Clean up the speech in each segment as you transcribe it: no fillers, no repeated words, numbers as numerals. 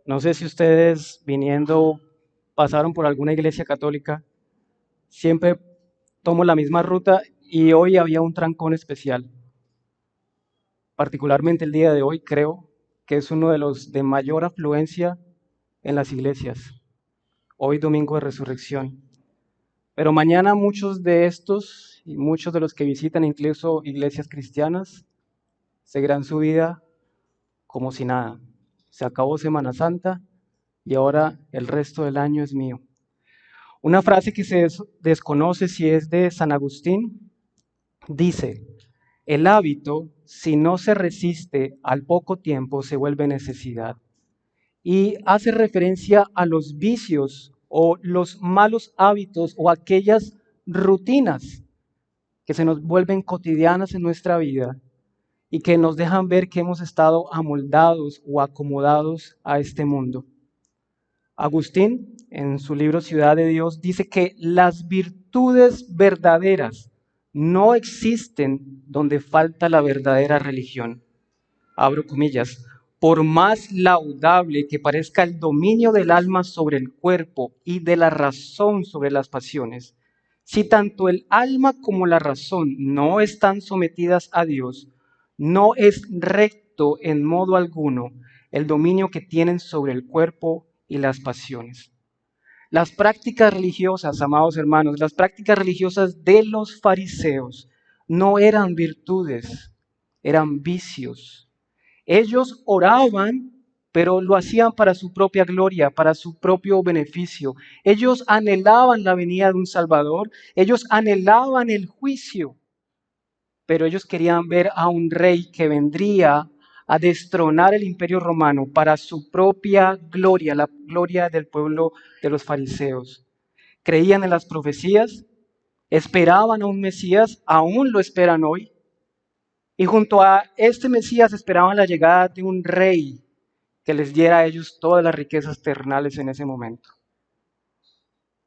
No sé si ustedes viniendo pasaron por alguna iglesia católica, siempre tomo la misma ruta y hoy había un trancón especial. Particularmente el día de hoy creo que es uno de los de mayor afluencia en las iglesias. Hoy domingo de resurrección. Pero mañana muchos de estos y muchos de los que visitan incluso iglesias cristianas seguirán su vida como si nada. Se acabó Semana Santa y ahora el resto del año es mío. Una frase que se desconoce si es de San Agustín, dice, el hábito, si no se resiste al poco tiempo, se vuelve necesidad. Y hace referencia a los vicios o los malos hábitos o aquellas rutinas que se nos vuelven cotidianas en nuestra vida y que nos dejan ver que hemos estado amoldados o acomodados a este mundo. Agustín, en su libro Ciudad de Dios, dice que las virtudes verdaderas no existen donde falta la verdadera religión. Abro comillas. Por más laudable que parezca el dominio del alma sobre el cuerpo y de la razón sobre las pasiones, si tanto el alma como la razón no están sometidas a Dios, no es recto en modo alguno el dominio que tienen sobre el cuerpo y las pasiones. Las prácticas religiosas, amados hermanos, las prácticas religiosas de los fariseos no eran virtudes, eran vicios. Ellos oraban, pero lo hacían para su propia gloria, para su propio beneficio. Ellos anhelaban la venida de un Salvador, ellos anhelaban el juicio, pero ellos querían ver a un rey que vendría a destronar el imperio romano para su propia gloria, la gloria del pueblo de los fariseos. Creían en las profecías, esperaban a un Mesías, aún lo esperan hoy, y junto a este Mesías esperaban la llegada de un rey que les diera a ellos todas las riquezas terrenales en ese momento.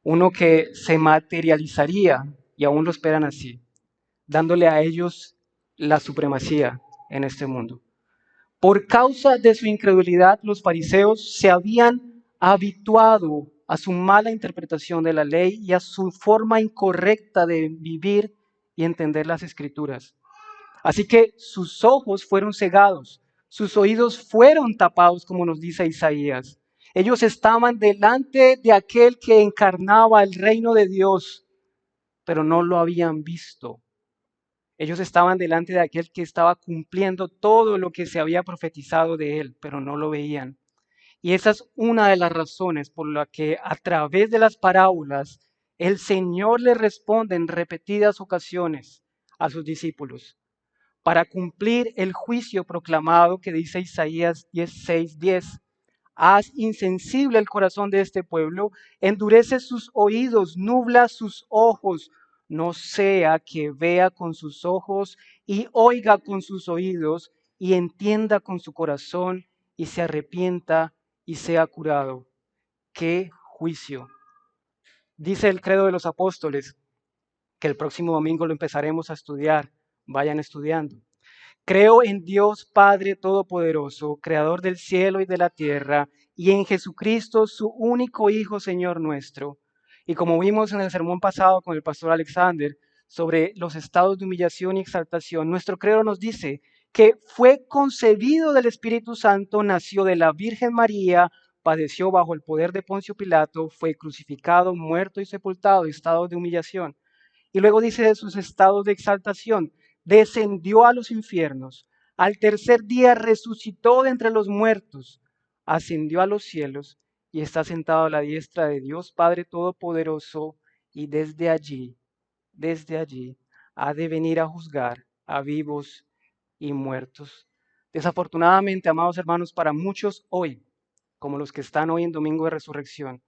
Uno que se materializaría, y aún lo esperan así, dándole a ellos la supremacía en este mundo. Por causa de su incredulidad, los fariseos se habían habituado a su mala interpretación de la ley y a su forma incorrecta de vivir y entender las escrituras. Así que sus ojos fueron cegados, sus oídos fueron tapados, como nos dice Isaías. Ellos estaban delante de aquel que encarnaba el reino de Dios, pero no lo habían visto. Ellos estaban delante de aquel que estaba cumpliendo todo lo que se había profetizado de él, pero no lo veían. Y esa es una de las razones por la que a través de las parábolas el Señor le responde en repetidas ocasiones a sus discípulos para cumplir el juicio proclamado que dice Isaías 16:10. Haz insensible el corazón de este pueblo, endurece sus oídos, nubla sus ojos, no sea que vea con sus ojos y oiga con sus oídos y entienda con su corazón y se arrepienta y sea curado. ¡Qué juicio! Dice el credo de los apóstoles, que el próximo domingo lo empezaremos a estudiar. Vayan estudiando. Creo en Dios Padre Todopoderoso, Creador del cielo y de la tierra, y en Jesucristo, su único Hijo, Señor nuestro. Y como vimos en el sermón pasado con el pastor Alexander sobre los estados de humillación y exaltación, nuestro credo nos dice que fue concebido del Espíritu Santo, nació de la Virgen María, padeció bajo el poder de Poncio Pilato, fue crucificado, muerto y sepultado, estados de humillación. Y luego dice de sus estados de exaltación, descendió a los infiernos, al tercer día resucitó de entre los muertos, ascendió a los cielos y está sentado a la diestra de Dios Padre Todopoderoso y desde allí, ha de venir a juzgar a vivos y muertos. Desafortunadamente, amados hermanos, para muchos hoy, como los que están hoy en Domingo de Resurrección,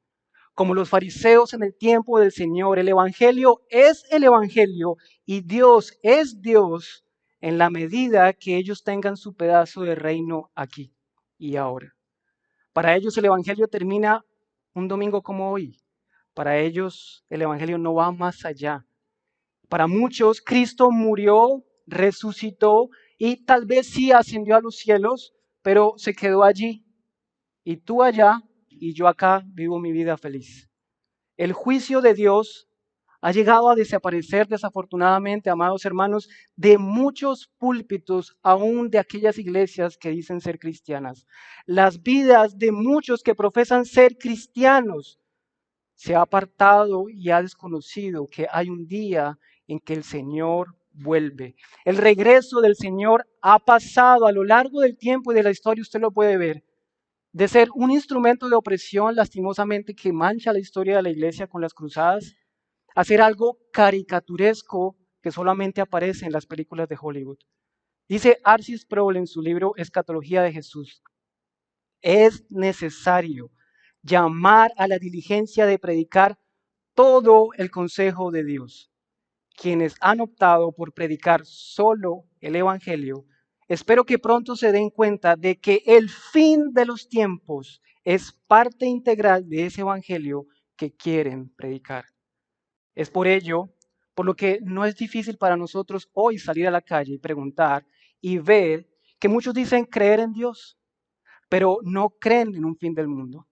como los fariseos en el tiempo del Señor, el Evangelio es el Evangelio y Dios es Dios en la medida que ellos tengan su pedazo de reino aquí y ahora. Para ellos el Evangelio termina un domingo como hoy. Para ellos el Evangelio no va más allá. Para muchos Cristo murió, resucitó y tal vez sí ascendió a los cielos, pero se quedó allí. y tú allá y yo acá vivo mi vida feliz. El juicio de Dios ha llegado a desaparecer desafortunadamente, amados hermanos, de muchos púlpitos, aún de aquellas iglesias que dicen ser cristianas. Las vidas de muchos que profesan ser cristianos se ha apartado y ha desconocido que hay un día en que el Señor vuelve. El regreso del Señor ha pasado a lo largo del tiempo y de la historia, usted lo puede ver, de ser un instrumento de opresión lastimosamente que mancha la historia de la iglesia con las cruzadas, a ser algo caricaturesco que solamente aparece en las películas de Hollywood. Dice Arcis Sproul en su libro Escatología de Jesús: es necesario llamar a la diligencia de predicar todo el consejo de Dios. Quienes han optado por predicar solo el Evangelio, espero que pronto se den cuenta de que el fin de los tiempos es parte integral de ese Evangelio que quieren predicar. Es por ello, por lo que no es difícil para nosotros hoy salir a la calle y preguntar y ver que muchos dicen creer en Dios, pero no creen en un fin del mundo.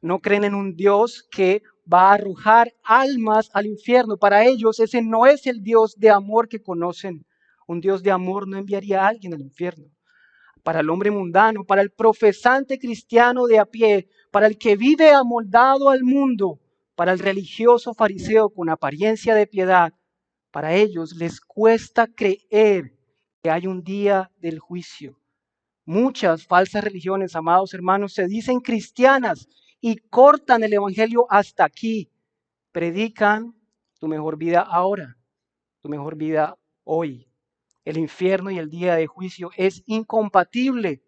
No creen en un Dios que va a arrojar almas al infierno. Para ellos ese no es el Dios de amor que conocen. Un Dios de amor no enviaría a alguien al infierno. Para el hombre mundano, para el profesante cristiano de a pie, para el que vive amoldado al mundo, para el religioso fariseo con apariencia de piedad, para ellos les cuesta creer que hay un día del juicio. Muchas falsas religiones, amados hermanos, se dicen cristianas y cortan el evangelio hasta aquí. Predican tu mejor vida ahora, tu mejor vida hoy. El infierno y el día de juicio es incompatible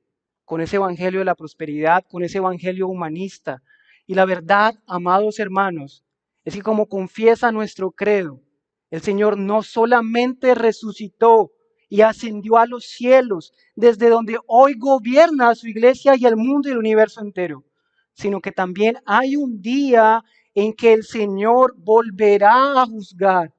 con ese evangelio de la prosperidad, con ese evangelio humanista. Y la verdad, amados hermanos, es que como confiesa nuestro credo, el Señor no solamente resucitó y ascendió a los cielos, desde donde hoy gobierna a su iglesia y el mundo y el universo entero, sino que también hay un día en que el Señor volverá a juzgar.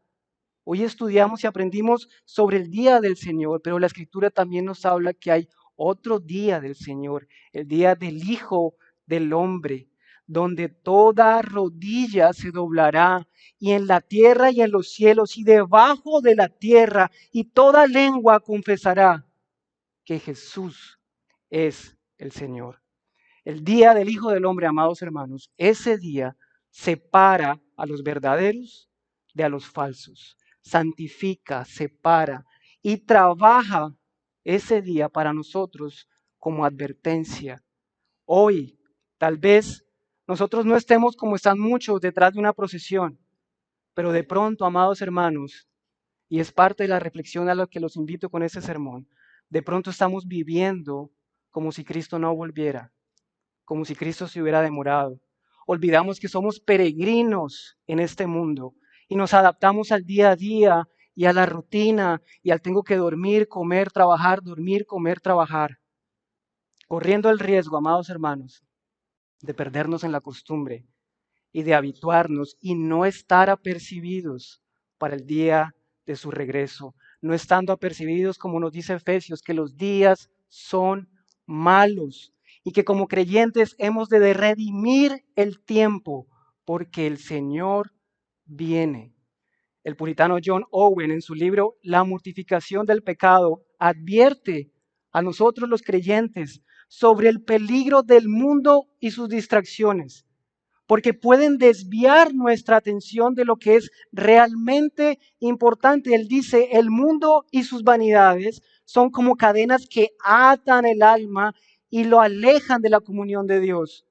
Hoy estudiamos y aprendimos sobre el día del Señor, pero la Escritura también nos habla que hay otro día del Señor, el día del Hijo del Hombre, donde toda rodilla se doblará, y en la tierra y en los cielos y debajo de la tierra, y toda lengua confesará que Jesús es el Señor. El día del Hijo del Hombre, amados hermanos, ese día separa a los verdaderos de a los falsos, santifica, separa y trabaja ese día para nosotros como advertencia. Hoy, tal vez nosotros no estemos como están muchos detrás de una procesión, pero de pronto, amados hermanos, y es parte de la reflexión a la que los invito con este sermón, de pronto estamos viviendo como si Cristo no volviera, como si Cristo se hubiera demorado. Olvidamos que somos peregrinos en este mundo y nos adaptamos al día a día y a la rutina y al tengo que dormir, comer, trabajar, dormir, comer, trabajar, corriendo el riesgo, amados hermanos, de perdernos en la costumbre y de habituarnos y no estar apercibidos para el día de su regreso, no estando apercibidos, como nos dice Efesios, que los días son malos y que como creyentes hemos de redimir el tiempo porque el Señor viene. El puritano John Owen en su libro La mortificación del pecado advierte a nosotros los creyentes sobre el peligro del mundo y sus distracciones, porque pueden desviar nuestra atención de lo que es realmente importante. Él dice, el mundo y sus vanidades son como cadenas que atan el alma y lo alejan de la comunión de Dios.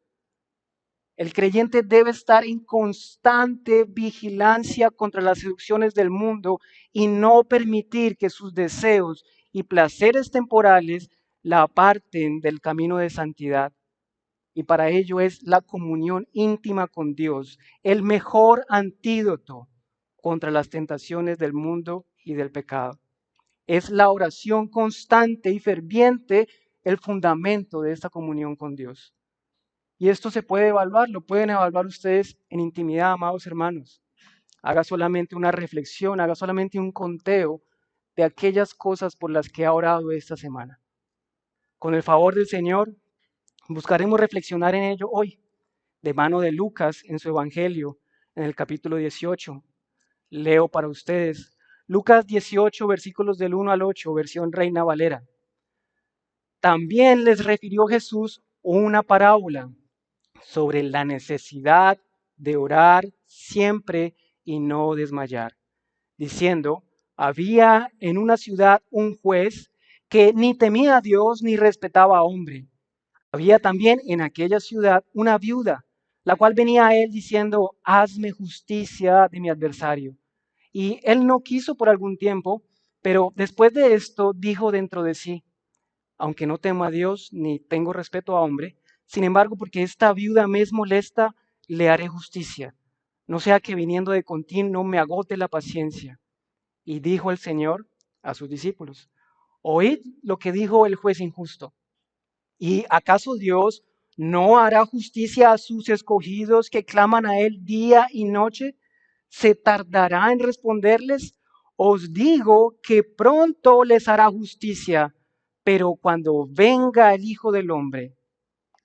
El creyente debe estar en constante vigilancia contra las seducciones del mundo y no permitir que sus deseos y placeres temporales la aparten del camino de santidad. Y para ello es la comunión íntima con Dios, el mejor antídoto contra las tentaciones del mundo y del pecado. Es la oración constante y ferviente el fundamento de esta comunión con Dios. Y esto se puede evaluar, lo pueden evaluar ustedes en intimidad, amados hermanos. Haga solamente una reflexión, haga solamente un conteo de aquellas cosas por las que ha orado esta semana. Con el favor del Señor, Buscaremos reflexionar en ello hoy, de mano de Lucas en su Evangelio, en el capítulo 18. Leo para ustedes. Lucas 18, versículos del 1 al 8, versión Reina Valera. También les refirió Jesús una parábola sobre la necesidad de orar siempre y no desmayar, diciendo, había en una ciudad un juez que ni temía a Dios ni respetaba a hombre. Había también en aquella ciudad una viuda, la cual venía a él diciendo, hazme justicia de mi adversario. Y él no quiso por algún tiempo, pero después de esto dijo dentro de sí, aunque no temo a Dios ni tengo respeto a hombre, sin embargo, porque esta viuda me es molesta, le haré justicia, no sea que viniendo de continuo me agote la paciencia. Y dijo el Señor a sus discípulos, oíd lo que dijo el juez injusto. ¿Y acaso Dios no hará justicia a sus escogidos que claman a Él día y noche? ¿Se tardará en responderles? Os digo que pronto les hará justicia, pero cuando venga el Hijo del Hombre,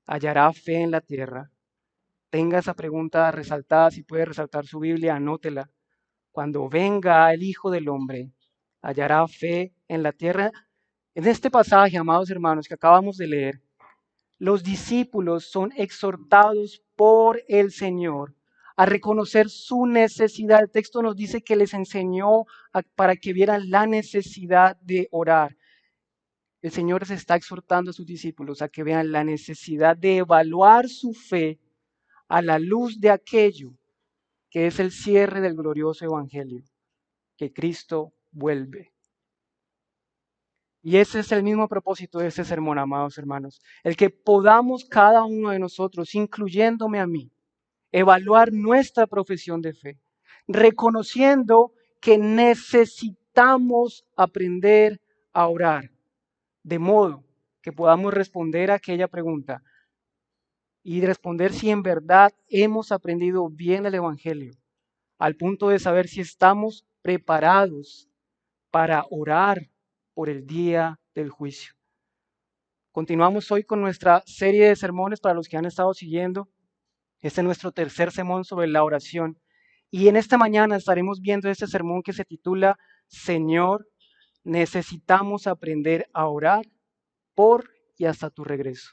¿hallará fe en la tierra? Tenga esa pregunta resaltada, si puede resaltar su Biblia, anótela. Cuando venga el Hijo del Hombre, ¿hallará fe en la tierra? En este pasaje, amados hermanos, que acabamos de leer, los discípulos son exhortados por el Señor a reconocer su necesidad. El texto nos dice que les enseñó para que vieran la necesidad de orar. El Señor les está exhortando a sus discípulos a que vean la necesidad de evaluar su fe a la luz de aquello que es el cierre del glorioso evangelio, que Cristo vuelve. Y ese es el mismo propósito de este sermón, amados hermanos, el que podamos cada uno de nosotros, incluyéndome a mí, evaluar nuestra profesión de fe, reconociendo que necesitamos aprender a orar, de modo que podamos responder a aquella pregunta y responder si en verdad hemos aprendido bien el Evangelio, al punto de saber si estamos preparados para orar por el día del juicio. Continuamos hoy con nuestra serie de sermones para los que han estado siguiendo. Este es nuestro tercer sermón sobre la oración. Y en esta mañana estaremos viendo este sermón que se titula Señor, necesitamos aprender a orar por y hasta tu regreso.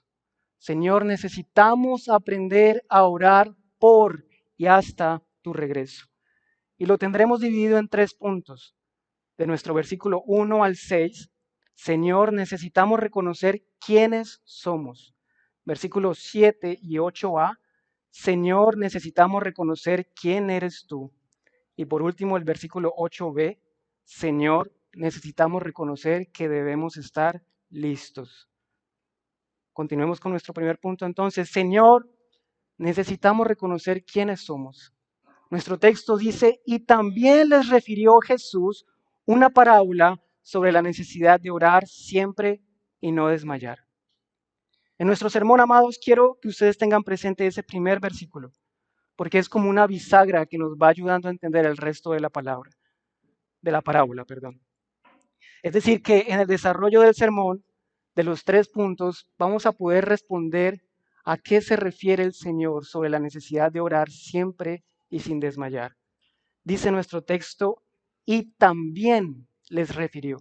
Señor, necesitamos aprender a orar por y hasta tu regreso. Y lo tendremos dividido en 3 puntos. De nuestro versículo 1 al 6, Señor, necesitamos reconocer quiénes somos. Versículos 7 y 8a, Señor, necesitamos reconocer quién eres tú. Y por último, el versículo 8b, Señor, necesitamos reconocer que debemos estar listos. Continuemos con nuestro primer punto entonces. Señor, necesitamos reconocer quiénes somos. Nuestro texto dice, y también les refirió Jesús una parábola sobre la necesidad de orar siempre y no desmayar. En nuestro sermón, amados, quiero que ustedes tengan presente ese primer versículo, porque es como una bisagra que nos va ayudando a entender el resto de la palabra, de la parábola, perdón. Es decir, que en el desarrollo del sermón, de los 3 puntos, vamos a poder responder a qué se refiere el Señor sobre la necesidad de orar siempre y sin desmayar. Dice nuestro texto, y también les refirió.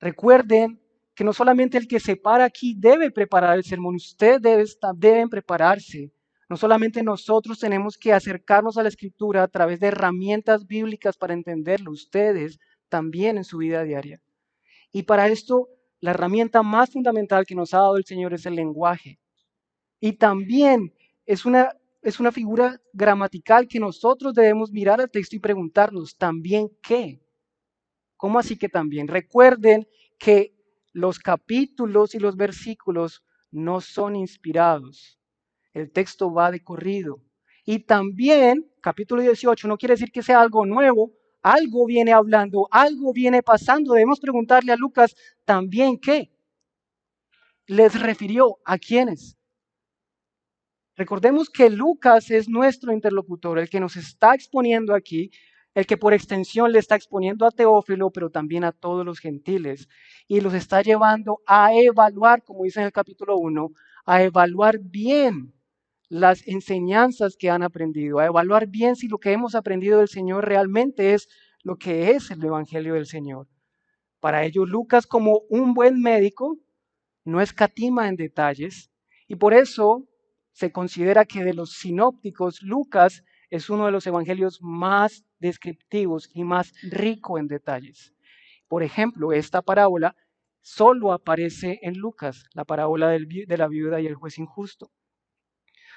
Recuerden que no solamente el que se para aquí debe preparar el sermón, ustedes deben prepararse. No solamente nosotros tenemos que acercarnos a la Escritura a través de herramientas bíblicas para entenderlo, ustedes también en su vida diaria. Y para esto, la herramienta más fundamental que nos ha dado el Señor es el lenguaje. Y también es una figura gramatical que nosotros debemos mirar al texto y preguntarnos, ¿también qué? ¿Cómo así que también? Recuerden que los capítulos y los versículos no son inspirados. El texto va de corrido. Y también, capítulo 18, no quiere decir que sea algo nuevo, algo viene hablando, algo viene pasando. Debemos preguntarle a Lucas, ¿también qué? ¿Les refirió a quiénes? Recordemos que Lucas es nuestro interlocutor, el que nos está exponiendo aquí, el que por extensión le está exponiendo a Teófilo, pero también a todos los gentiles, y los está llevando a evaluar, como dice en el capítulo 1, a evaluar bien las enseñanzas que han aprendido, a evaluar bien si lo que hemos aprendido del Señor realmente es lo que es el Evangelio del Señor. Para ello, Lucas, como un buen médico, no escatima en detalles y por eso se considera que de los sinópticos, Lucas es uno de los evangelios más descriptivos y más rico en detalles. Por ejemplo, esta parábola solo aparece en Lucas, la parábola de la viuda y el juez injusto.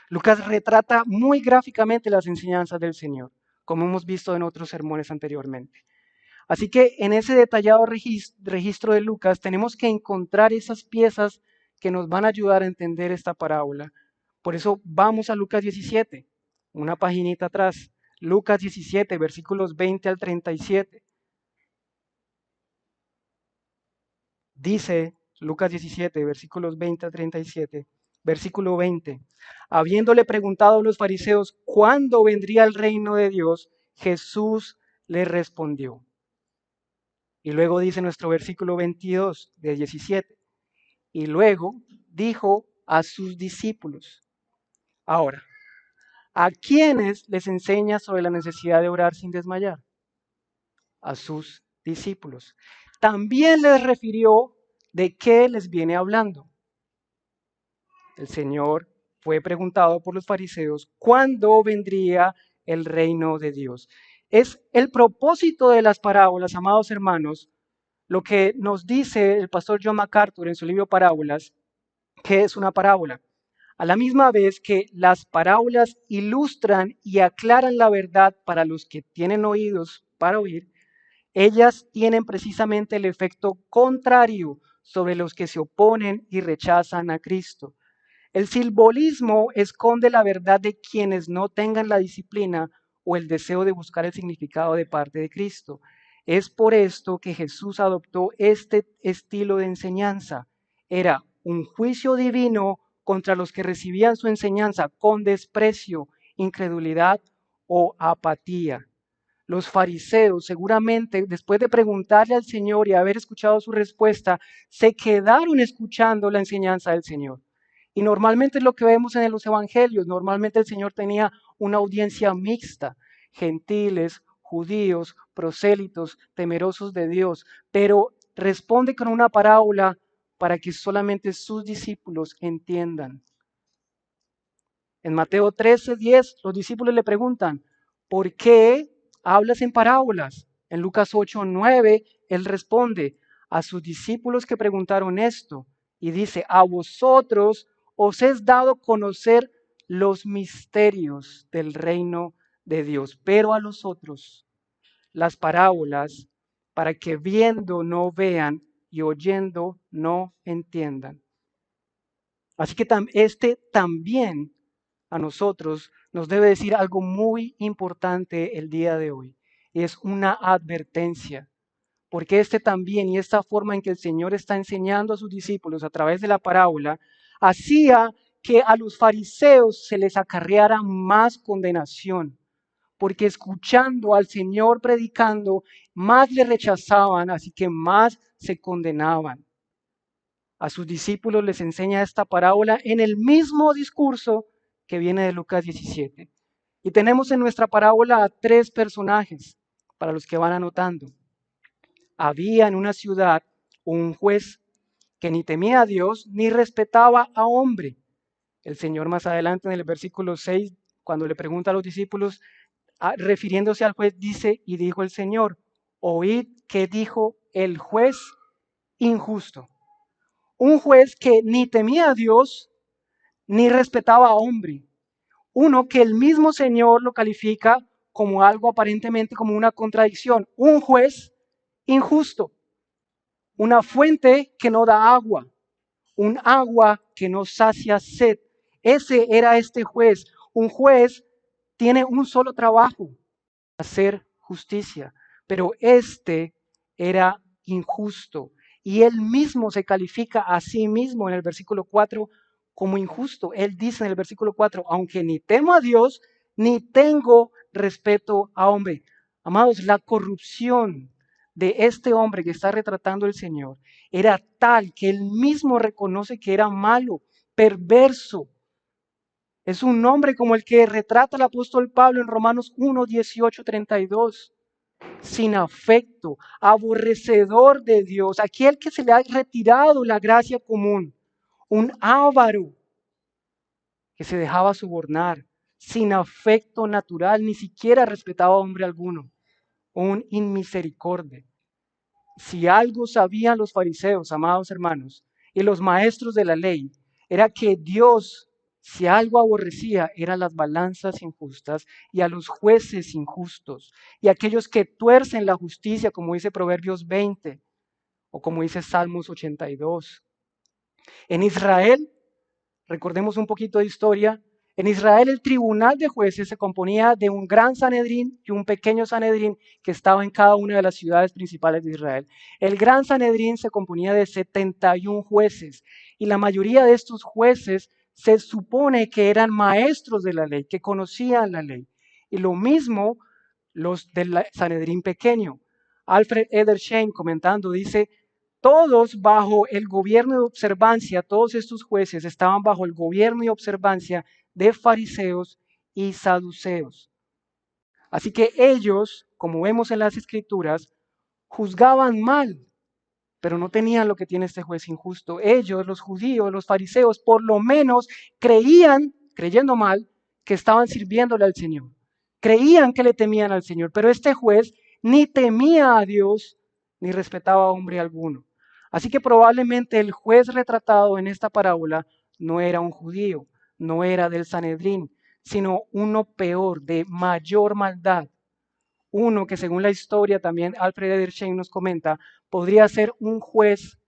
Lucas retrata muy gráficamente las enseñanzas del Señor, como hemos visto en otros sermones anteriormente. Así que en ese detallado registro de Lucas tenemos que encontrar esas piezas que nos van a ayudar a entender esta parábola. Por eso vamos a Lucas 17, una paginita atrás. Lucas 17, versículos 20 al 37. Dice Lucas 17, versículos 20 al 37. Versículo 20. Habiéndole preguntado a los fariseos cuándo vendría el reino de Dios, Jesús les respondió. Y luego dice nuestro versículo 22 de 17. Y luego dijo a sus discípulos. Ahora, ¿a quiénes les enseña sobre la necesidad de orar sin desmayar? A sus discípulos. También les refirió de qué les viene hablando. El Señor fue preguntado por los fariseos cuándo vendría el reino de Dios. Es el propósito de las parábolas, amados hermanos, lo que nos dice el pastor John MacArthur en su libro Parábolas, que es una parábola. A la misma vez que las parábolas ilustran y aclaran la verdad para los que tienen oídos para oír, ellas tienen precisamente el efecto contrario sobre los que se oponen y rechazan a Cristo. El simbolismo esconde la verdad de quienes no tengan la disciplina o el deseo de buscar el significado de parte de Cristo. Es por esto que Jesús adoptó este estilo de enseñanza. Era un juicio divino contra los que recibían su enseñanza con desprecio, incredulidad o apatía. Los fariseos seguramente, después de preguntarle al Señor y haber escuchado su respuesta, se quedaron escuchando la enseñanza del Señor. Y normalmente es lo que vemos en los evangelios. Normalmente el Señor tenía una audiencia mixta, gentiles, judíos, prosélitos, temerosos de Dios, pero responde con una parábola para que solamente sus discípulos entiendan. En Mateo 13:10, los discípulos le preguntan, ¿por qué hablas en parábolas? En Lucas 8:9, él responde a sus discípulos que preguntaron esto y dice, a vosotros os es dado conocer los misterios del reino de Dios, pero a los otros las parábolas para que viendo no vean y oyendo no entiendan. Así que este también a nosotros nos debe decir algo muy importante el día de hoy. Y es una advertencia. Porque este también y esta forma en que el Señor está enseñando a sus discípulos a través de la parábola, hacía que a los fariseos se les acarreara más condenación. Porque escuchando al Señor predicando, más le rechazaban, así que más se condenaban. A sus discípulos les enseña esta parábola en el mismo discurso que viene de Lucas 17. Y tenemos en nuestra parábola a tres personajes, para los que van anotando. Había en una ciudad un juez que ni temía a Dios ni respetaba a hombre. El Señor más adelante en el versículo 6, cuando le pregunta a los discípulos, refiriéndose al juez, dice, y dijo el Señor, oíd qué dijo el juez injusto. Un juez que ni temía a Dios ni respetaba a hombre. Uno que el mismo Señor lo califica como algo aparentemente como una contradicción. Un juez injusto. Una fuente que no da agua. Un agua que no sacia sed. Ese era este juez. Un juez tiene un solo trabajo, hacer justicia. Pero este era injusto. Y él mismo se califica a sí mismo en el versículo 4 como injusto. Él dice en el versículo 4, aunque ni temo a Dios, ni tengo respeto a hombre. Amados, la corrupción de este hombre que está retratando el Señor era tal que él mismo reconoce que era malo, perverso. Es un nombre como el que retrata el apóstol Pablo en Romanos 1, 18, 32. Sin afecto, aborrecedor de Dios, aquel que se le ha retirado la gracia común, un avaro que se dejaba sobornar, sin afecto natural, ni siquiera respetaba a hombre alguno, un inmisericordia. Si algo sabían los fariseos, amados hermanos, y los maestros de la ley, era que Dios, si algo aborrecía, eran las balanzas injustas y a los jueces injustos, y aquellos que tuercen la justicia, como dice Proverbios 20, o como dice Salmos 82. En Israel, recordemos un poquito de historia. En Israel el tribunal de jueces se componía de un gran Sanedrín y un pequeño Sanedrín que estaba en cada una de las ciudades principales de Israel. El gran Sanedrín se componía de 71 jueces y la mayoría de estos jueces se supone que eran maestros de la ley, que conocían la ley. Y lo mismo los del Sanedrín pequeño. Alfred Edersheim comentando dice, todos bajo el gobierno de observancia, todos estos jueces estaban bajo el gobierno y observancia de fariseos y saduceos. Así que ellos, como vemos en las escrituras, juzgaban mal, pero no tenían lo que tiene este juez injusto. Ellos, los judíos, los fariseos, por lo menos creían, creyendo mal, que estaban sirviéndole al Señor. Creían que le temían al Señor, pero este juez ni temía a Dios ni respetaba a hombre alguno. Así que probablemente el juez retratado en esta parábola no era un judío, no era del Sanedrín, sino uno peor, de mayor maldad. Uno que según la historia también Alfred Edersheim nos comenta, podría ser un juez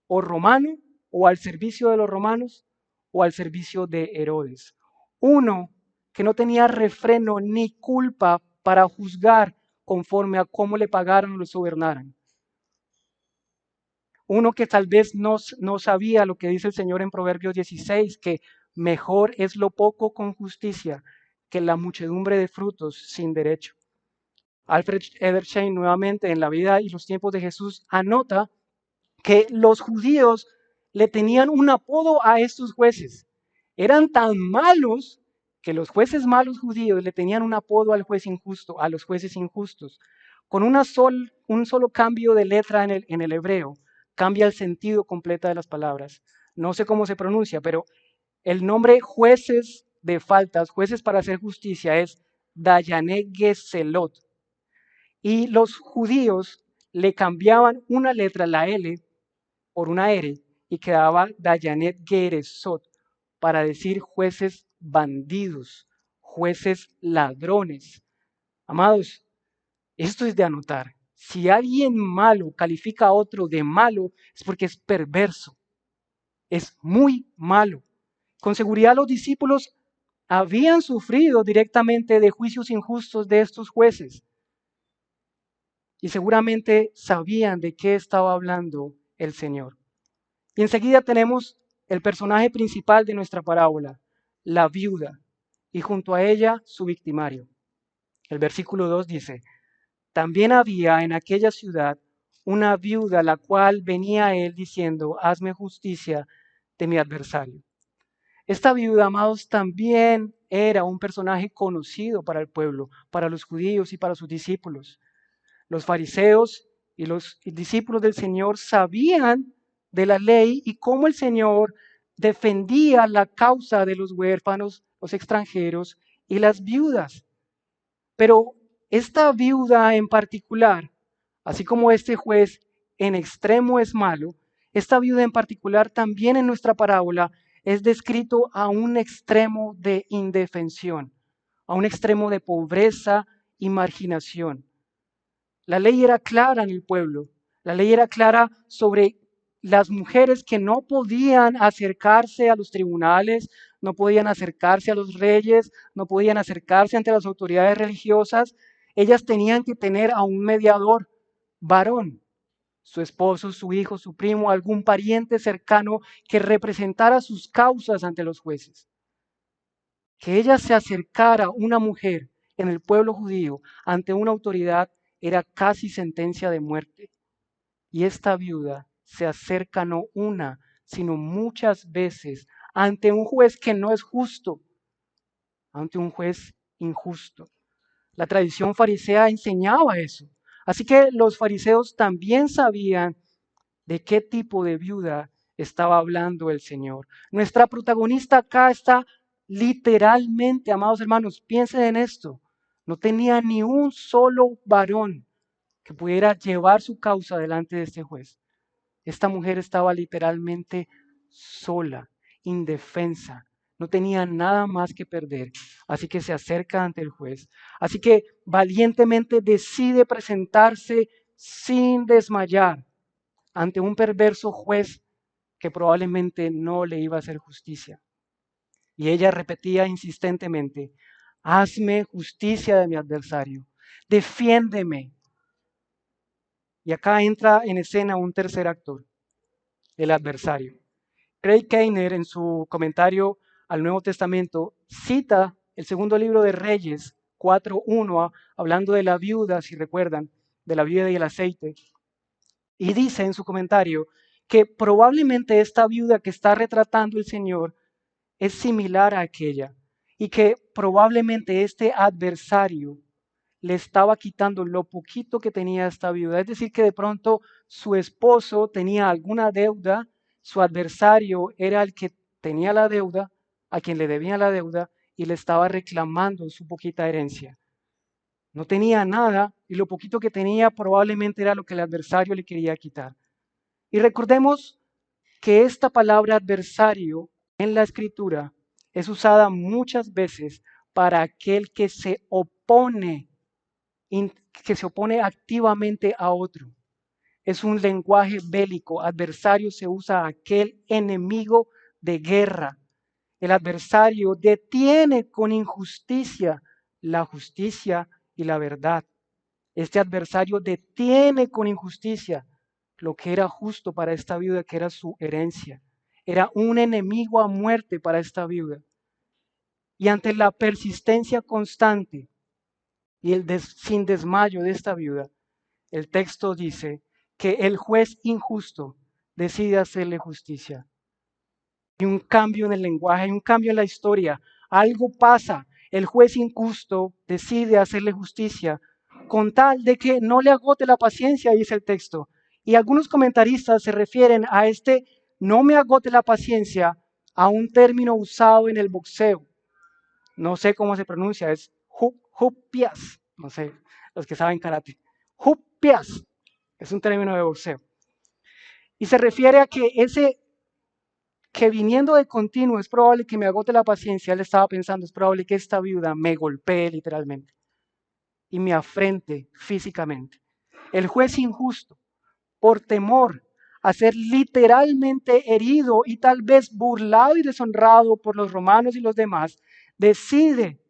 o romano o al servicio de los romanos o al servicio de Herodes. Uno que no tenía refreno ni culpa para juzgar conforme a cómo le pagaron o los gobernaran. Uno que tal vez no sabía lo que dice el Señor en Proverbios 16, que mejor es lo poco con justicia que la muchedumbre de frutos sin derecho. Alfred Edersheim nuevamente en la vida y los tiempos de Jesús anota que los judíos le tenían un apodo a estos jueces. Eran tan malos que los jueces malos judíos le tenían un apodo al juez injusto, a los jueces injustos. Con un solo cambio de letra en el hebreo, cambia el sentido completo de las palabras. No sé cómo se pronuncia, pero el nombre jueces de faltas, jueces para hacer justicia, es Dayané Geselot. Y los judíos le cambiaban una letra, la L, por una R, y quedaba Dayanet Geresot, para decir jueces bandidos, jueces ladrones. Amados, esto es de anotar. Si alguien malo califica a otro de malo, es porque es perverso, es muy malo. Con seguridad los discípulos habían sufrido directamente de juicios injustos de estos jueces y seguramente sabían de qué estaba hablando el Señor. Y enseguida tenemos el personaje principal de nuestra parábola, la viuda, y junto a ella su victimario. El versículo 2 dice, también había en aquella ciudad una viuda la cual venía a él diciendo, hazme justicia de mi adversario. Esta viuda, amados, también era un personaje conocido para el pueblo, para los judíos y para sus discípulos. Los fariseos y los discípulos del Señor sabían de la ley y cómo el Señor defendía la causa de los huérfanos, los extranjeros y las viudas. Pero esta viuda en particular, así como este juez en extremo es malo, esta viuda en particular también en nuestra parábola es descrito a un extremo de indefensión, a un extremo de pobreza y marginación. La ley era clara en el pueblo, la ley era clara sobre las mujeres que no podían acercarse a los tribunales, no podían acercarse a los reyes, no podían acercarse ante las autoridades religiosas. Ellas tenían que tener a un mediador varón, su esposo, su hijo, su primo, algún pariente cercano que representara sus causas ante los jueces. Que ella se acercara, una mujer en el pueblo judío, ante una autoridad era casi sentencia de muerte. Y esta viuda se acerca no una, sino muchas veces ante un juez que no es justo, ante un juez injusto. La tradición farisea enseñaba eso. Así que los fariseos también sabían de qué tipo de viuda estaba hablando el Señor. Nuestra protagonista acá está literalmente, amados hermanos, piensen en esto, no tenía ni un solo varón que pudiera llevar su causa delante de este juez. Esta mujer estaba literalmente sola, indefensa, no tenía nada más que perder, así que se acerca ante el juez. Así que valientemente decide presentarse sin desmayar ante un perverso juez que probablemente no le iba a hacer justicia. Y ella repetía insistentemente, hazme justicia de mi adversario, defiéndeme. Y acá entra en escena un tercer actor, el adversario. Craig Keener, en su comentario al Nuevo Testamento, cita el segundo libro de Reyes 4:1, hablando de la viuda, si recuerdan, de la viuda y el aceite. Y dice en su comentario que probablemente esta viuda que está retratando el Señor es similar a aquella y que probablemente este adversario le estaba quitando lo poquito que tenía esta viuda. Es decir, que de pronto su esposo tenía alguna deuda, su adversario era el que tenía la deuda, a quien le debía la deuda y le estaba reclamando su poquita herencia. No tenía nada y lo poquito que tenía probablemente era lo que el adversario le quería quitar. Y recordemos que esta palabra adversario en la escritura es usada muchas veces para aquel que se opone activamente a otro. Es un lenguaje bélico. Adversario se usa a aquel enemigo de guerra. El adversario detiene con injusticia la justicia y la verdad. Este adversario detiene con injusticia lo que era justo para esta viuda, que era su herencia. Era un enemigo a muerte para esta viuda. Y ante la persistencia constante y sin desmayo de esta viuda, el texto dice que el juez injusto decide hacerle justicia. Hay un cambio en el lenguaje, hay un cambio en la historia. Algo pasa. El juez injusto decide hacerle justicia con tal de que no le agote la paciencia, dice el texto. Y algunos comentaristas se refieren a este no me agote la paciencia a un término usado en el boxeo. No sé cómo se pronuncia, es hupias. No sé, los que saben karate. Hupias es un término de boxeo. Y se refiere a que viniendo de continuo es probable que me agote la paciencia. Él estaba pensando, es probable que esta viuda me golpee literalmente y me afrente físicamente. El juez injusto, por temor a ser literalmente herido y tal vez burlado y deshonrado por los romanos y los demás, decide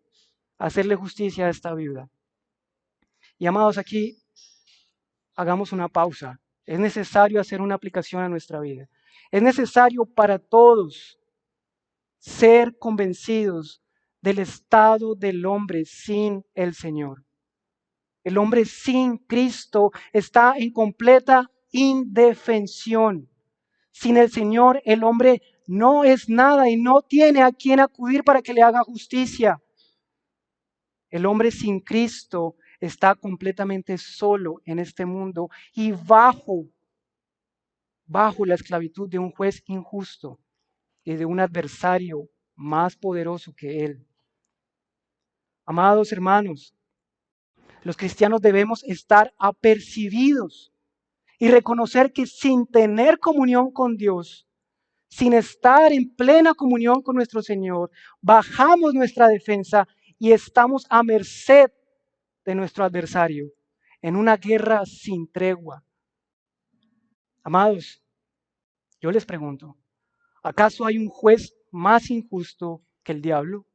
hacerle justicia a esta viuda. Y amados, aquí hagamos una pausa. Es necesario hacer una aplicación a nuestra vida. Es necesario para todos ser convencidos del estado del hombre sin el Señor. El hombre sin Cristo está en completa indefensión. Sin el Señor, el hombre no es nada y no tiene a quien acudir para que le haga justicia. El hombre sin Cristo está completamente solo en este mundo y bajo la esclavitud de un juez injusto y de un adversario más poderoso que él. Amados hermanos, los cristianos debemos estar apercibidos y reconocer que sin tener comunión con Dios, sin estar en plena comunión con nuestro Señor, bajamos nuestra defensa y estamos a merced de nuestro adversario en una guerra sin tregua. Amados, yo les pregunto, ¿acaso hay un juez más injusto que el diablo?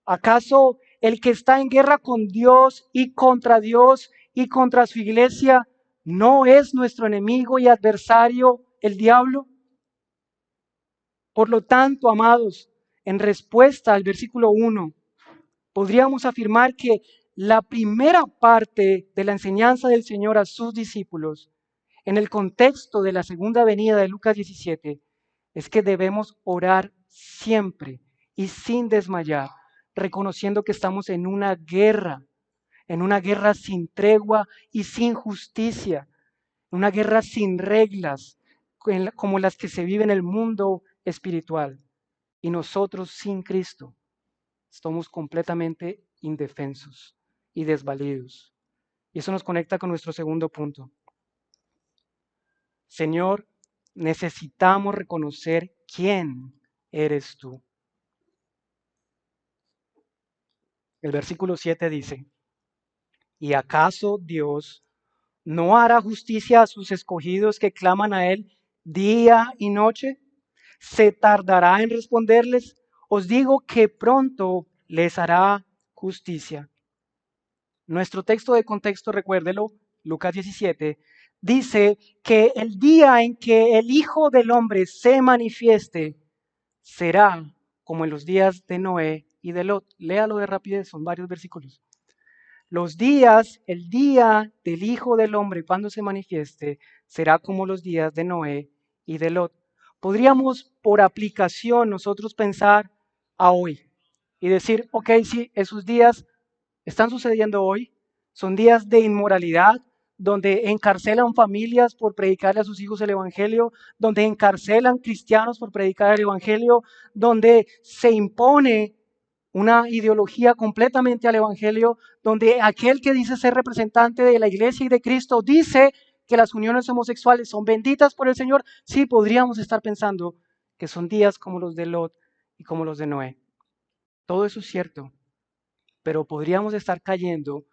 ¿Acaso el que está en guerra con Dios y contra su iglesia no es nuestro enemigo y adversario el diablo? Por lo tanto, amados, en respuesta al versículo 1, podríamos afirmar que la primera parte de la enseñanza del Señor a sus discípulos, en el contexto de la segunda venida de Lucas 17, es que debemos orar siempre y sin desmayar, reconociendo que estamos en una guerra sin tregua y sin justicia, una guerra sin reglas, como las que se vive en el mundo espiritual. Y nosotros sin Cristo estamos completamente indefensos y desvalidos. Y eso nos conecta con nuestro segundo punto. Señor, necesitamos reconocer quién eres tú. El versículo 7 dice, ¿y acaso Dios no hará justicia a sus escogidos que claman a Él día y noche? ¿Se tardará en responderles? Os digo que pronto les hará justicia. Nuestro texto de contexto, recuérdelo, Lucas 17, dice que el día en que el Hijo del Hombre se manifieste será como en los días de Noé y de Lot. Léalo de rapidez, son varios versículos. El día del Hijo del Hombre cuando se manifieste será como los días de Noé y de Lot. Podríamos por aplicación nosotros pensar a hoy y decir, ok, sí, esos días están sucediendo hoy, son días de inmoralidad, donde encarcelan familias por predicarle a sus hijos el Evangelio, donde encarcelan cristianos por predicar el Evangelio, donde se impone una ideología completamente al Evangelio, donde aquel que dice ser representante de la iglesia y de Cristo dice que las uniones homosexuales son benditas por el Señor. Sí, podríamos estar pensando que son días como los de Lot y como los de Noé. Todo eso es cierto, pero podríamos estar cayendo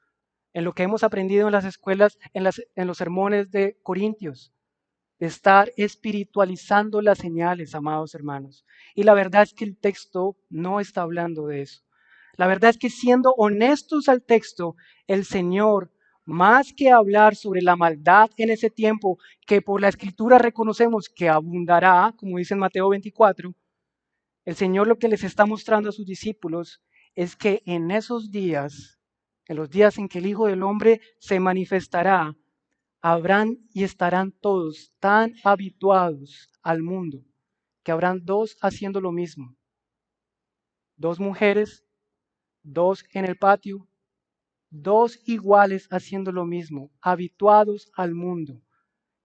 en lo que hemos aprendido en las escuelas, en los sermones de Corintios, de estar espiritualizando las señales, amados hermanos. Y la verdad es que el texto no está hablando de eso. La verdad es que siendo honestos al texto, el Señor, más que hablar sobre la maldad en ese tiempo, que por la Escritura reconocemos que abundará, como dice en Mateo 24, el Señor lo que les está mostrando a sus discípulos es que en esos días, en los días en que el Hijo del Hombre se manifestará, habrán y estarán todos tan habituados al mundo que habrán dos haciendo lo mismo. Dos mujeres, dos en el patio, dos iguales haciendo lo mismo, habituados al mundo.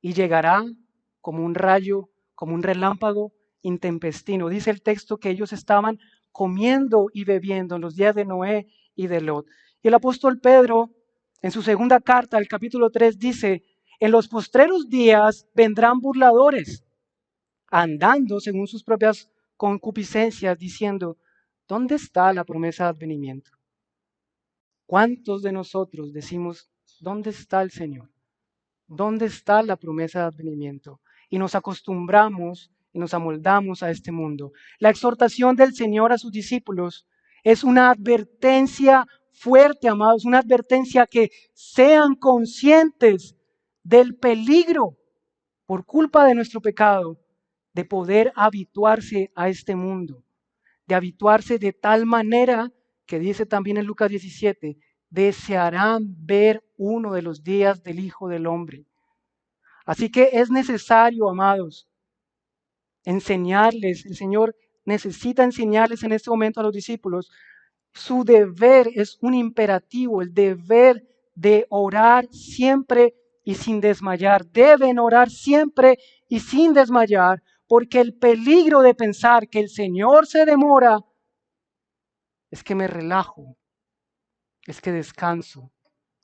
Y llegará como un rayo, como un relámpago intempestino. Dice el texto que ellos estaban comiendo y bebiendo en los días de Noé y de Lot. Y el apóstol Pedro, en su segunda carta, el capítulo 3, dice, en los postreros días vendrán burladores, andando según sus propias concupiscencias, diciendo, ¿dónde está la promesa de advenimiento? ¿Cuántos de nosotros decimos, ¿dónde está el Señor? ¿Dónde está la promesa de advenimiento? Y nos acostumbramos y nos amoldamos a este mundo. La exhortación del Señor a sus discípulos es una advertencia fuerte, amados, una advertencia que sean conscientes del peligro por culpa de nuestro pecado de poder habituarse a este mundo, de habituarse de tal manera que dice también en Lucas 17, desearán ver uno de los días del Hijo del Hombre. Así que es necesario, amados, enseñarles, el Señor necesita enseñarles en este momento a los discípulos, su deber es un imperativo, el deber de orar siempre y sin desmayar. Deben orar siempre y sin desmayar, porque el peligro de pensar que el Señor se demora es que me relajo, es que descanso,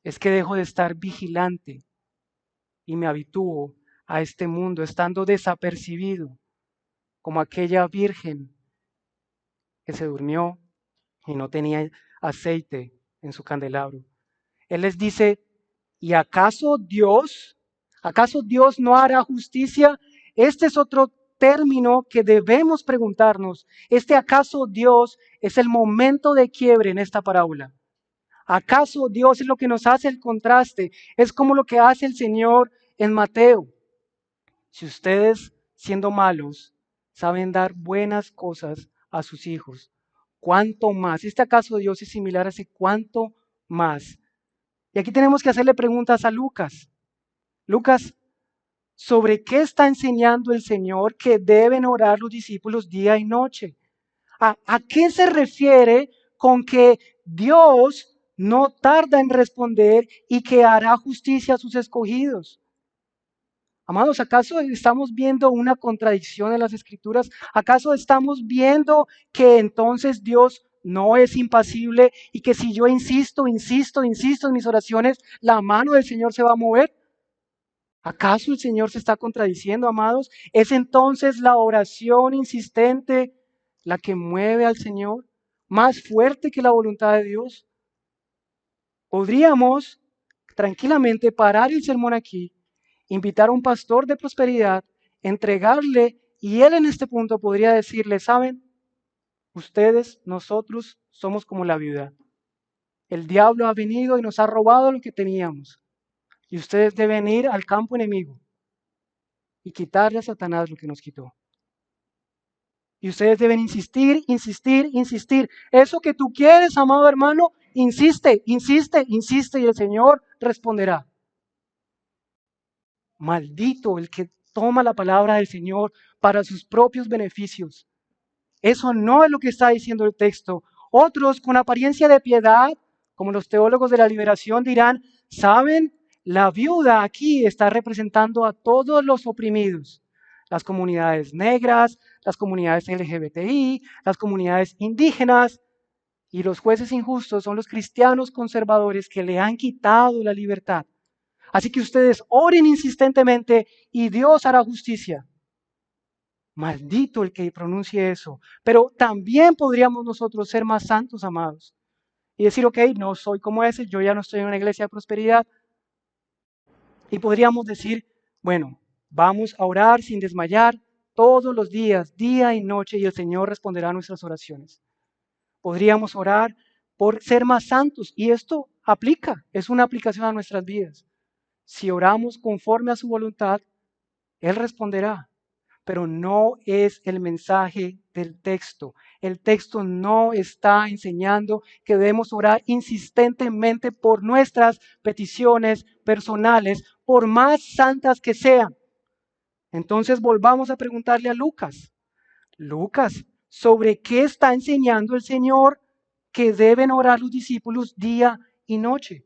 es que dejo de estar vigilante y me habitúo a este mundo estando desapercibido, como aquella virgen que se durmió y no tenía aceite en su candelabro. Él les dice, ¿y acaso Dios no hará justicia? Este es otro término que debemos preguntarnos. ¿Acaso Dios es el momento de quiebre en esta parábola? ¿Acaso Dios es lo que nos hace el contraste? Es como lo que hace el Señor en Mateo. Si ustedes, siendo malos, saben dar buenas cosas a sus hijos, ¿cuánto más? ¿Acaso Dios es similar a ese cuánto más? Y aquí tenemos que hacerle preguntas a Lucas. Lucas, ¿Sobre qué está enseñando el Señor que deben orar los discípulos día y noche? ¿A qué se refiere con que Dios no tarda en responder y que hará justicia a sus escogidos? Amados, ¿acaso estamos viendo una contradicción en las Escrituras? ¿Acaso estamos viendo que entonces Dios no es impasible y que si yo insisto en mis oraciones, la mano del Señor se va a mover? ¿Acaso el Señor se está contradiciendo, amados? ¿Es entonces la oración insistente la que mueve al Señor más fuerte que la voluntad de Dios? Podríamos tranquilamente parar el sermón aquí, invitar a un pastor de prosperidad, entregarle, y él en este punto podría decirle, ¿saben? Ustedes, nosotros somos como la viuda. El diablo ha venido y nos ha robado lo que teníamos. Y ustedes deben ir al campo enemigo y quitarle a Satanás lo que nos quitó. Y ustedes deben insistir, insistir, insistir. Eso que tú quieres, amado hermano, insiste, insiste, insiste y el Señor responderá. Maldito el que toma la palabra del Señor para sus propios beneficios. Eso no es lo que está diciendo el texto. Otros con apariencia de piedad, como los teólogos de la liberación, dirán, ¿saben? La viuda aquí está representando a todos los oprimidos. Las comunidades negras, las comunidades LGBTI, las comunidades indígenas, y los jueces injustos son los cristianos conservadores que le han quitado la libertad. Así que ustedes oren insistentemente y Dios hará justicia. Maldito el que pronuncie eso. Pero también podríamos nosotros ser más santos, amados. Y decir, ok, no soy como ese, yo ya no estoy en una iglesia de prosperidad. Y podríamos decir, bueno, vamos a orar sin desmayar todos los días, día y noche, y el Señor responderá a nuestras oraciones. Podríamos orar por ser más santos, y esto aplica, es una aplicación a nuestras vidas. Si oramos conforme a su voluntad, Él responderá. Pero no es el mensaje del texto. El texto no está enseñando que debemos orar insistentemente por nuestras peticiones personales, por más santas que sean. Entonces volvamos a preguntarle a Lucas. Lucas, ¿sobre qué está enseñando el Señor que deben orar los discípulos día y noche?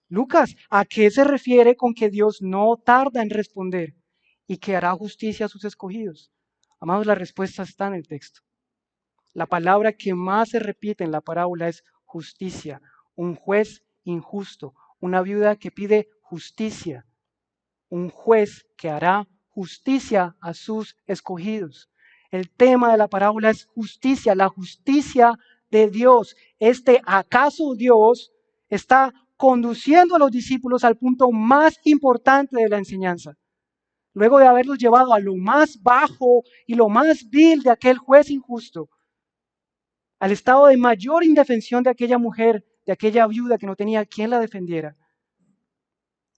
Lucas, ¿a qué se refiere con que Dios no tarda en responder y que hará justicia a sus escogidos? Amados, la respuesta está en el texto. La palabra que más se repite en la parábola es justicia, un juez injusto, una viuda que pide justicia, un juez que hará justicia a sus escogidos. El tema de la parábola es justicia, la justicia de Dios. ¿Acaso Dios está conduciendo a los discípulos al punto más importante de la enseñanza? Luego de haberlos llevado a lo más bajo y lo más vil de aquel juez injusto, al estado de mayor indefensión de aquella mujer, de aquella viuda que no tenía quien la defendiera,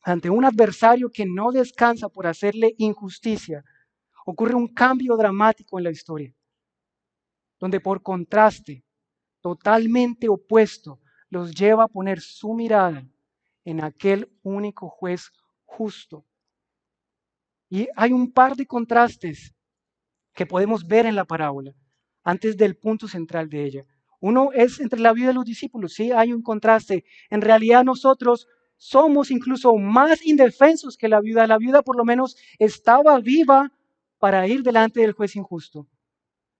ante un adversario que no descansa por hacerle injusticia, ocurre un cambio dramático en la historia, donde por contraste, totalmente opuesto, los lleva a poner su mirada en aquel único juez justo. Y hay un par de contrastes que podemos ver en la parábola, antes del punto central de ella. Uno es entre la vida de los discípulos, sí, hay un contraste. En realidad nosotros somos incluso más indefensos que la viuda. La viuda por lo menos estaba viva para ir delante del juez injusto.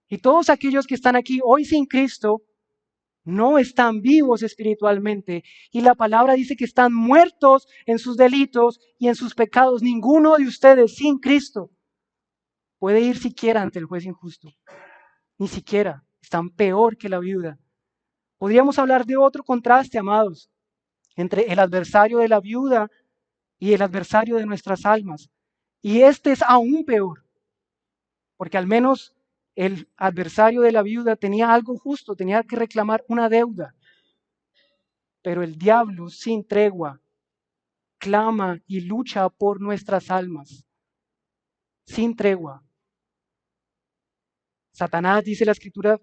Y todos aquellos que están aquí hoy sin Cristo no están vivos espiritualmente. Y la palabra dice que están muertos en sus delitos y en sus pecados. Ninguno de ustedes sin Cristo puede ir siquiera ante el juez injusto. Ni siquiera. Están peor que la viuda. Podríamos hablar de otro contraste, amados, entre el adversario de la viuda y el adversario de nuestras almas. Y este es aún peor, porque al menos el adversario de la viuda tenía algo justo, tenía que reclamar una deuda. Pero el diablo sin tregua clama y lucha por nuestras almas, sin tregua. Satanás, dice la Escritura,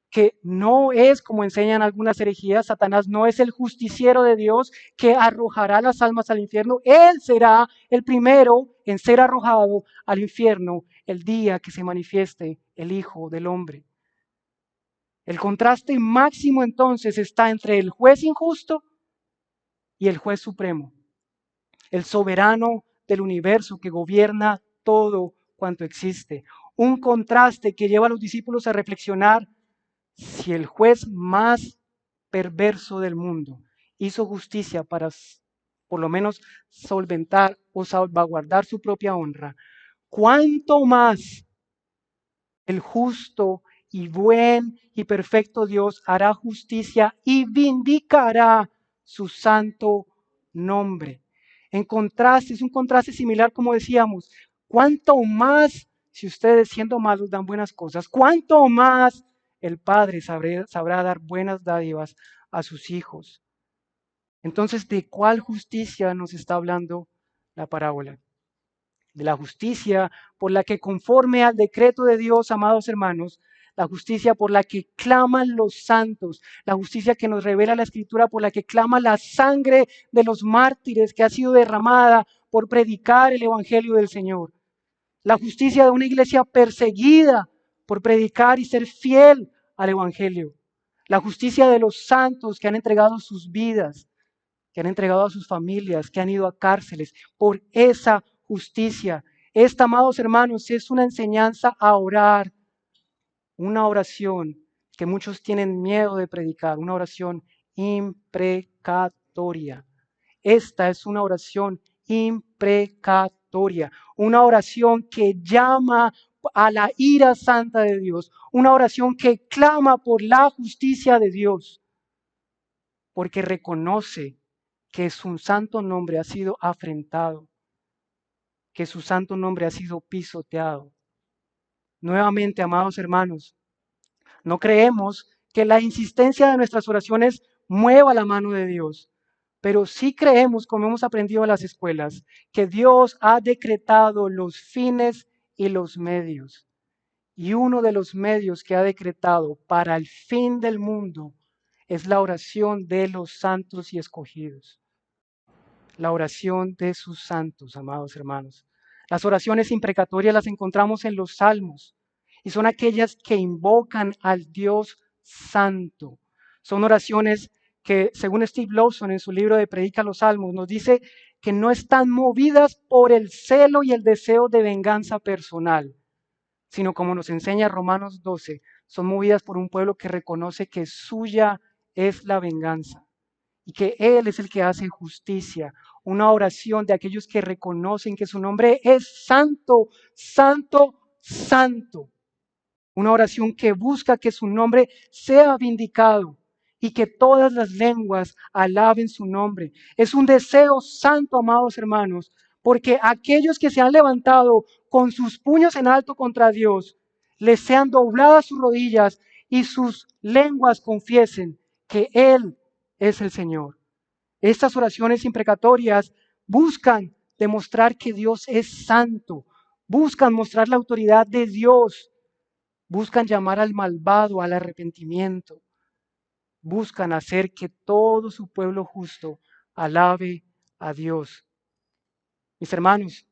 que no es como enseñan algunas herejías. Satanás no es el justiciero de Dios que arrojará las almas al infierno. Él será el primero en ser arrojado al infierno el día que se manifieste el Hijo del Hombre. El contraste máximo entonces está entre el juez injusto y el juez supremo, el soberano del universo que gobierna todo cuanto existe. Un contraste que lleva a los discípulos a reflexionar: si el juez más perverso del mundo hizo justicia para por lo menos solventar o salvaguardar su propia honra, ¿cuánto más el justo y buen y perfecto Dios hará justicia y vindicará su santo nombre? En contraste, es un contraste similar, como decíamos: cuánto más, si ustedes siendo malos dan buenas cosas, cuánto más el Padre sabrá dar buenas dádivas a sus hijos. Entonces, ¿de cuál justicia nos está hablando la parábola? De la justicia por la que, conforme al decreto de Dios, amados hermanos, la justicia por la que claman los santos, la justicia que nos revela la Escritura, por la que clama la sangre de los mártires que ha sido derramada por predicar el Evangelio del Señor. La justicia de una iglesia perseguida por predicar y ser fiel al Evangelio. La justicia de los santos que han entregado sus vidas, que han entregado a sus familias, que han ido a cárceles por esa justicia. Esta, amados hermanos, es una enseñanza a orar, una oración que muchos tienen miedo de predicar, una oración imprecatoria. Esta es una oración imprecatoria, una oración que llama a la ira santa de Dios, una oración que clama por la justicia de Dios, porque reconoce que su santo nombre ha sido afrentado, que su santo nombre ha sido pisoteado. Nuevamente, amados hermanos, no creemos que la insistencia de nuestras oraciones mueva la mano de Dios, pero sí creemos, como hemos aprendido en las escuelas, que Dios ha decretado los fines y los medios. Y uno de los medios que ha decretado para el fin del mundo es la oración de los santos y escogidos. La oración de sus santos, amados hermanos. Las oraciones imprecatorias las encontramos en los salmos y son aquellas que invocan al Dios santo. Son oraciones que, según Steve Lawson en su libro de Predica los Salmos, nos dice que no están movidas por el celo y el deseo de venganza personal, sino, como nos enseña Romanos 12, son movidas por un pueblo que reconoce que suya es la venganza y que Él es el que hace justicia. Una oración de aquellos que reconocen que su nombre es santo, santo, santo. Una oración que busca que su nombre sea vindicado y que todas las lenguas alaben su nombre. Es un deseo santo, amados hermanos, porque aquellos que se han levantado con sus puños en alto contra Dios, les sean dobladas sus rodillas y sus lenguas confiesen que Él es el Señor. Estas oraciones imprecatorias buscan demostrar que Dios es santo, buscan mostrar la autoridad de Dios, buscan llamar al malvado al arrepentimiento, buscan hacer que todo su pueblo justo alabe a Dios. Mis hermanos,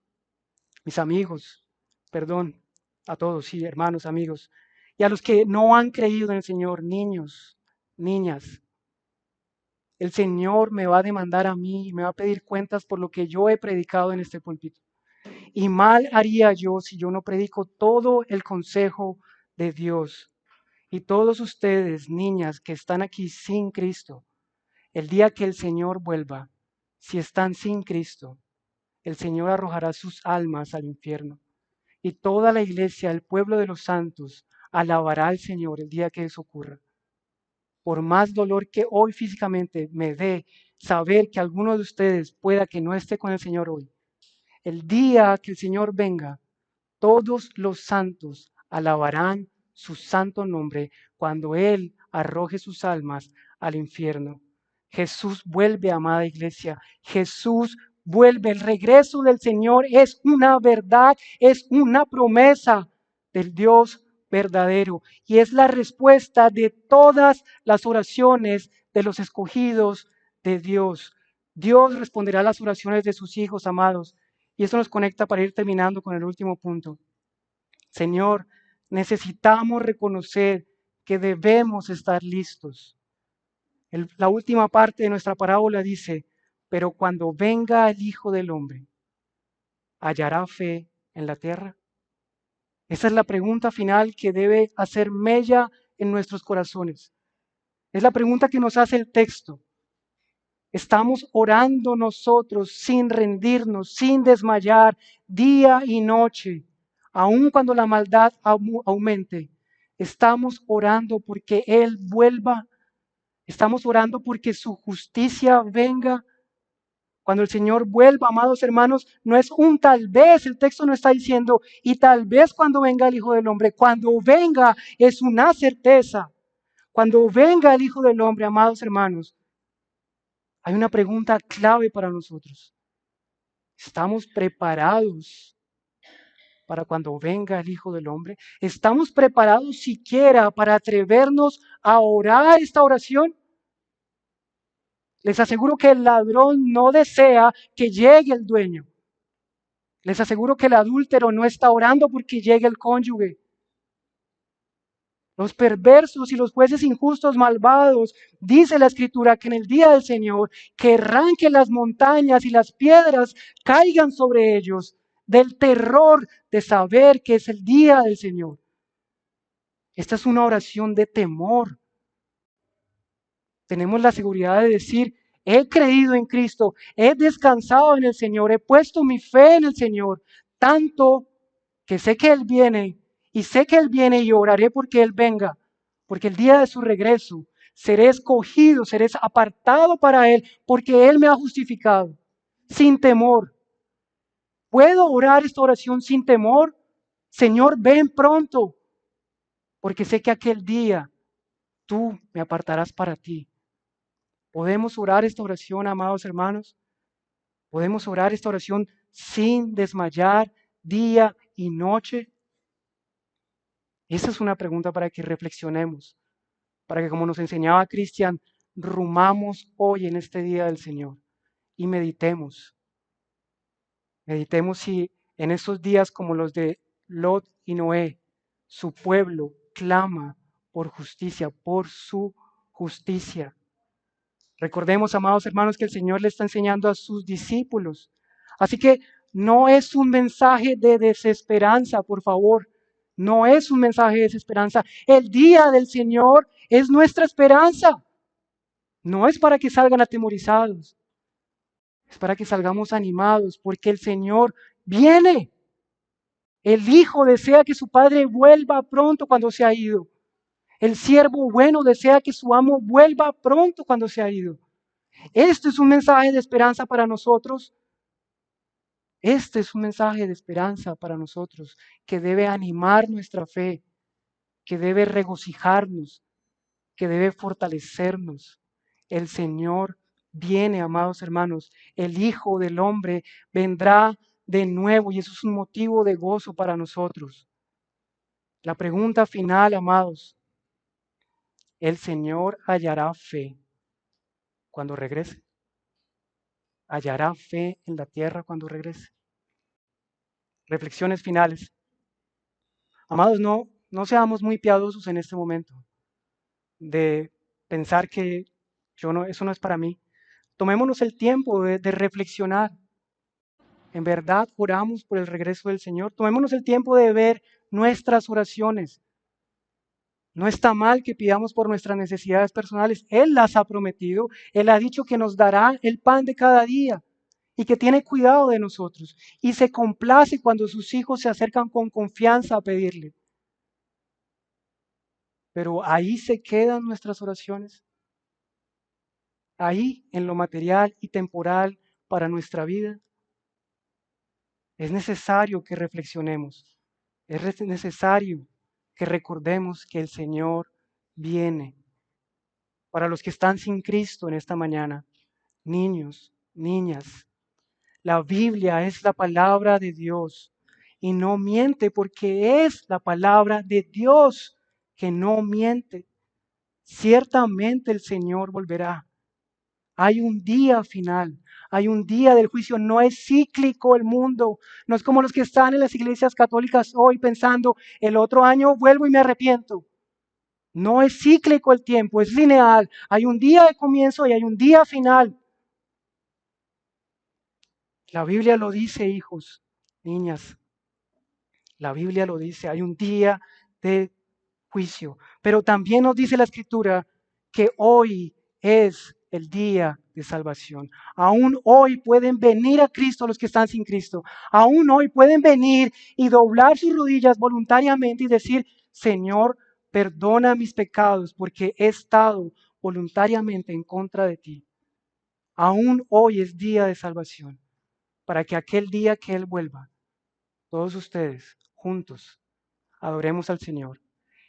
mis amigos, perdón, a todos, sí, hermanos, amigos, y a los que no han creído en el Señor, niños, niñas, el Señor me va a demandar a mí y me va a pedir cuentas por lo que yo he predicado en este púlpito. Y mal haría yo si yo no predico todo el consejo de Dios. Y todos ustedes, niñas, que están aquí sin Cristo, el día que el Señor vuelva, si están sin Cristo, el Señor arrojará sus almas al infierno. Y toda la iglesia, el pueblo de los santos, alabará al Señor el día que eso ocurra. Por más dolor que hoy físicamente me dé saber que alguno de ustedes pueda que no esté con el Señor hoy, el día que el Señor venga, todos los santos alabarán su santo nombre cuando Él arroje sus almas al infierno. Jesús vuelve, amada iglesia. Jesús vuelve. El regreso del Señor es una verdad, es una promesa del Dios verdadero. Y es la respuesta de todas las oraciones de los escogidos de Dios. Dios responderá a las oraciones de sus hijos, amados. Y esto nos conecta para ir terminando con el último punto. Señor, necesitamos reconocer que debemos estar listos. La última parte de nuestra parábola dice, pero cuando venga el Hijo del Hombre, ¿hallará fe en la tierra? Esa es la pregunta final que debe hacer mella en nuestros corazones. Es la pregunta que nos hace el texto. Estamos orando nosotros sin rendirnos, sin desmayar, día y noche, aun cuando la maldad aumente. Estamos orando porque Él vuelva. Estamos orando porque su justicia venga. Cuando el Señor vuelva, amados hermanos, no es un tal vez, el texto no está diciendo, y tal vez cuando venga el Hijo del Hombre, cuando venga es una certeza. Cuando venga el Hijo del Hombre, amados hermanos, hay una pregunta clave para nosotros. ¿Estamos preparados para cuando venga el Hijo del Hombre? ¿Estamos preparados siquiera para atrevernos a orar esta oración? Les aseguro que el ladrón no desea que llegue el dueño. Les aseguro que el adúltero no está orando porque llegue el cónyuge. Los perversos y los jueces injustos, malvados, dice la Escritura que en el día del Señor querrán que las montañas y las piedras caigan sobre ellos del terror de saber que es el día del Señor. Esta es una oración de temor. Tenemos la seguridad de decir, he creído en Cristo, he descansado en el Señor, he puesto mi fe en el Señor, tanto que sé que Él viene y sé que Él viene y oraré porque Él venga, porque el día de su regreso seré escogido, seré apartado para Él, porque Él me ha justificado, sin temor. ¿Puedo orar esta oración sin temor? Señor, ven pronto, porque sé que aquel día tú me apartarás para ti. ¿Podemos orar esta oración, amados hermanos? ¿Podemos orar esta oración sin desmayar día y noche? Esa es una pregunta para que reflexionemos, para que, como nos enseñaba Cristian, rumamos hoy en este día del Señor y meditemos. Meditemos si en estos días como los de Lot y Noé, su pueblo clama por justicia, por su justicia. Recordemos, amados hermanos, que el Señor le está enseñando a sus discípulos. Así que no es un mensaje de desesperanza, por favor. No es un mensaje de desesperanza. El día del Señor es nuestra esperanza. No es para que salgan atemorizados. Es para que salgamos animados, porque el Señor viene. El Hijo desea que su Padre vuelva pronto cuando se ha ido. El siervo bueno desea que su amo vuelva pronto cuando se ha ido. Este es un mensaje de esperanza para nosotros. Este es un mensaje de esperanza para nosotros que debe animar nuestra fe, que debe regocijarnos, que debe fortalecernos. El Señor viene, amados hermanos. El Hijo del Hombre vendrá de nuevo y eso es un motivo de gozo para nosotros. La pregunta final, amados, ¿el Señor hallará fe cuando regrese? ¿Hallará fe en la tierra cuando regrese? Reflexiones finales. Amados, no seamos muy piadosos en este momento de pensar que eso no es para mí. Tomémonos el tiempo de reflexionar. En verdad oramos por el regreso del Señor. Tomémonos el tiempo de ver nuestras oraciones. No está mal que pidamos por nuestras necesidades personales. Él las ha prometido. Él ha dicho que nos dará el pan de cada día y que tiene cuidado de nosotros. Y se complace cuando sus hijos se acercan con confianza a pedirle. Pero ahí se quedan nuestras oraciones. Ahí en lo material y temporal para nuestra vida. Es necesario que reflexionemos. Es necesario que recordemos que el Señor viene. Para los que están sin Cristo en esta mañana, niños, niñas, la Biblia es la palabra de Dios y no miente, porque es la palabra de Dios que no miente. Ciertamente el Señor volverá. Hay un día final, hay un día del juicio. No es cíclico el mundo. No es como los que están en las iglesias católicas hoy pensando, el otro año vuelvo y me arrepiento. No es cíclico el tiempo, es lineal. Hay un día de comienzo y hay un día final. La Biblia lo dice, hijos, niñas. La Biblia lo dice, hay un día de juicio. Pero también nos dice la Escritura que hoy es el día de salvación. Aún hoy pueden venir a Cristo los que están sin Cristo. Aún hoy pueden venir y doblar sus rodillas voluntariamente y decir, Señor, perdona mis pecados porque he estado voluntariamente en contra de ti. Aún hoy es día de salvación, para que aquel día que Él vuelva, todos ustedes juntos adoremos al Señor.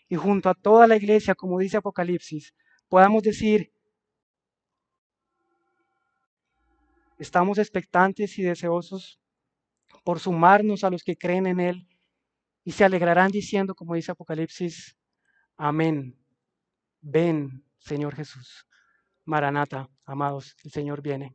Y junto a toda la iglesia, como dice Apocalipsis, podamos decir, estamos expectantes y deseosos por sumarnos a los que creen en Él y se alegrarán diciendo, como dice Apocalipsis, amén. Ven, Señor Jesús. Maranata, amados, el Señor viene.